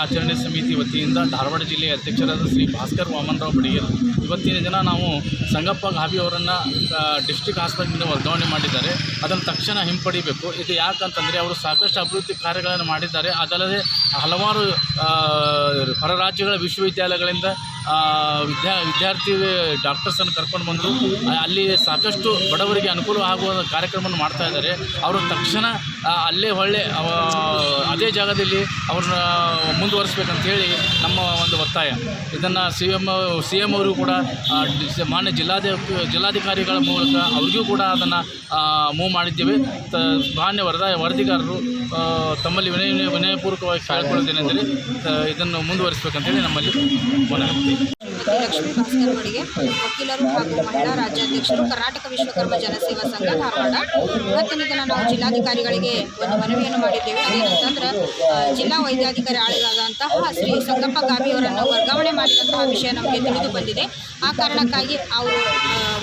ದಿನಾಚರಣೆ ಸಮಿತಿ ವತಿಯಿಂದ ಧಾರವಾಡ ಜಿಲ್ಲೆಯ ಅಧ್ಯಕ್ಷರಾದ ಶ್ರೀ ಭಾಸ್ಕರ್ ವಾಮನರಾವ್ ಬಡಿಗೇರ್ ಇವತ್ತಿನ ದಿನ ನಾವು ಸಂಗಪ್ಪ ಗಾಬಿ ಅವರನ್ನು ಡಿಸ್ಟ್ರಿಕ್ಟ್ ಹಾಸ್ಪಿಟಲ್ನಿಂದ ವರ್ಗಾವಣೆ ಮಾಡಿದ್ದಾರೆ. ಅದನ್ನು ತಕ್ಷಣ ಹಿಂಪಡಿಬೇಕು. ಇದು ಯಾಕಂತಂದರೆ ಅವರು ಸಾಕಷ್ಟು ಅಭಿವೃದ್ಧಿ ಕಾರ್ಯಗಳನ್ನು ಮಾಡಿದ್ದಾರೆ. ಅದಲ್ಲದೆ ಹಲವಾರು ಹೊರ ರಾಜ್ಯಗಳ ವಿಶ್ವವಿದ್ಯಾಲಯಗಳಿಂದ ವಿದ್ಯಾರ್ಥಿ ಡಾಕ್ಟರ್ಸನ್ನು ಕರ್ಕೊಂಡು ಬಂದು ಅಲ್ಲಿ ಸಾಕಷ್ಟು ಬಡವರಿಗೆ ಅನುಕೂಲ ಆಗುವ ಕಾರ್ಯಕ್ರಮವನ್ನು ಮಾಡ್ತಾ ಇದ್ದಾರೆ. ಅವರು ತಕ್ಷಣ ಅಲ್ಲೇ ಹೊಳ್ಳೆ ಅದೇ ಜಾಗದಲ್ಲಿ ಅವ್ರನ್ನ ಮುಂದುವರಿಸಬೇಕಂತೇಳಿ ನಮ್ಮ ಒಂದು ಒತ್ತಾಯ. ಇದನ್ನು ಸಿ ಎಮ್ ಅವರಿಗೂ ಕೂಡ ಮಾನ್ಯ ಜಿಲ್ಲಾಧಿಕಾರಿಗಳ ಮೂಲಕ ಅವರಿಗೂ ಕೂಡ ಅದನ್ನು ಮೂವ್ ಮಾಡಿದ್ದೇವೆ. ಮಾನ್ಯ ವರದಿಗಾರರು ತಮ್ಮಲ್ಲಿ ವಿನಯಪೂರ್ವಕವಾಗಿ ಕೇಳಿಕೊಳ್ಳುತ್ತೇನೆಂದರೆ ಇದನ್ನು ಮುಂದುವರಿಸಬೇಕಂತೇಳಿ ನಮ್ಮಲ್ಲಿ ಮನವಿ. ಲಕ್ಷ್ಮೀ ಭಾಸ್ಕರ್ ಬಡಿಗೇರ್, ವಕೀಲರು ಹಾಗೂ ಮಹಿಳಾ ರಾಜ್ಯಾಧ್ಯಕ್ಷರು, ಕರ್ನಾಟಕ ವಿಶ್ವಕರ್ಮ ಜನಸೇವಾ ಸಂಘ ಧಾರವಾಡ. ಇವತ್ತಿನ ದಿನ ನಾವು ಜಿಲ್ಲಾಧಿಕಾರಿಗಳಿಗೆ ಒಂದು ಮನವಿಯನ್ನು ಮಾಡಿದ್ದೇವೆ. ಅದೇನಂತಂದ್ರೆ ಜಿಲ್ಲಾ ವೈದ್ಯಾಧಿಕಾರಿ ಆಳಿಗಾದಂತಹ ಶ್ರೀ ಸಂಗಪ್ಪ ಗಾಬಿ ಅವರನ್ನು ವರ್ಗಾವಣೆ ಮಾಡಿದಂತಹ ವಿಷಯ ನಮಗೆ ತಿಳಿದು ಬಂದಿದೆ. ಆ ಕಾರಣಕ್ಕಾಗಿ ಅವರು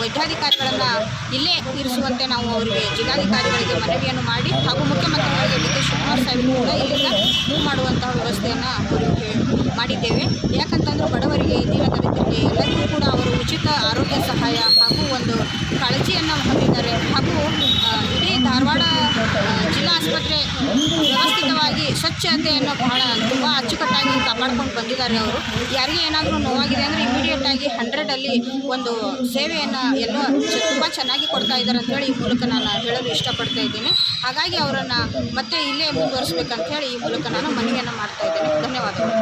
ವೈದ್ಯಾಧಿಕಾರಿಗಳನ್ನು ಇಲ್ಲೇ ಇರಿಸುವಂತೆ ನಾವು ಅವರಿಗೆ ಜಿಲ್ಲಾಧಿಕಾರಿಗಳಿಗೆ ಮನವಿಯನ್ನು ಮಾಡಿ ಹಾಗೂ ಮುಖ್ಯಮಂತ್ರಿಗಳಿಗೆ ಡಿ ಕೆ ಶಿವಕುಮಾರ್ ಸಾಹೇಬರು ಕೂಡ ಇಲ್ಲಿಂದ ಮೂವ್ ಮಾಡುವಂತಹ ವ್ಯವಸ್ಥೆಯನ್ನು ಅವರಿಗೆ ಮಾಡಿದ್ದೇವೆ. ಯಾಕಂತಂದ್ರೆ ಬಡವರಿಗೆ ಈ ದೀನದಲಿತರಿಗೆ ಎಲ್ಲರಿಗೂ ಕೂಡ ಅವರು ಉಚಿತ ಆರೋಗ್ಯ ಸಹಾಯ ಹಾಗೂ ಒಂದು ಕಾಳಜಿಯನ್ನು ಹೊಂದಿದ್ದಾರೆ. ಹಾಗೂ ಇಡೀ ಧಾರವಾಡ ಜಿಲ್ಲಾ ಆಸ್ಪತ್ರೆ ವ್ಯವಸ್ಥಿತವಾಗಿ ಸ್ವಚ್ಛತೆಯನ್ನು ತುಂಬ ಅಚ್ಚುಕಟ್ಟಾಗಿ ಕಾಪಾಡ್ಕೊಂಡು ಬಂದಿದ್ದಾರೆ. ಅವರು ಯಾರಿಗೆ ಏನಾದರೂ ನೋವಾಗಿದೆ ಅಂದರೆ ಇಮಿಡಿಯೇಟಾಗಿ 100ಅಲ್ಲಿ ಒಂದು ಸೇವೆಯನ್ನು ಎಲ್ಲೋ ತುಂಬ ಚೆನ್ನಾಗಿ ಕೊಡ್ತಾ ಇದ್ದಾರೆ ಅಂಥೇಳಿ ಈ ಮೂಲಕ ನಾನು ಹೇಳಲು ಇಷ್ಟಪಡ್ತಾ ಇದ್ದೀನಿ. ಹಾಗಾಗಿ ಅವರನ್ನು ಮತ್ತೆ ಇಲ್ಲೇ ಮುಂದುವರಿಸಬೇಕಂತ ಹೇಳಿ ಈ ಮೂಲಕ ನಾನು ಮನವಿಯನ್ನು ಮಾಡ್ತಾ ಇದ್ದೇನೆ. ಧನ್ಯವಾದಗಳು.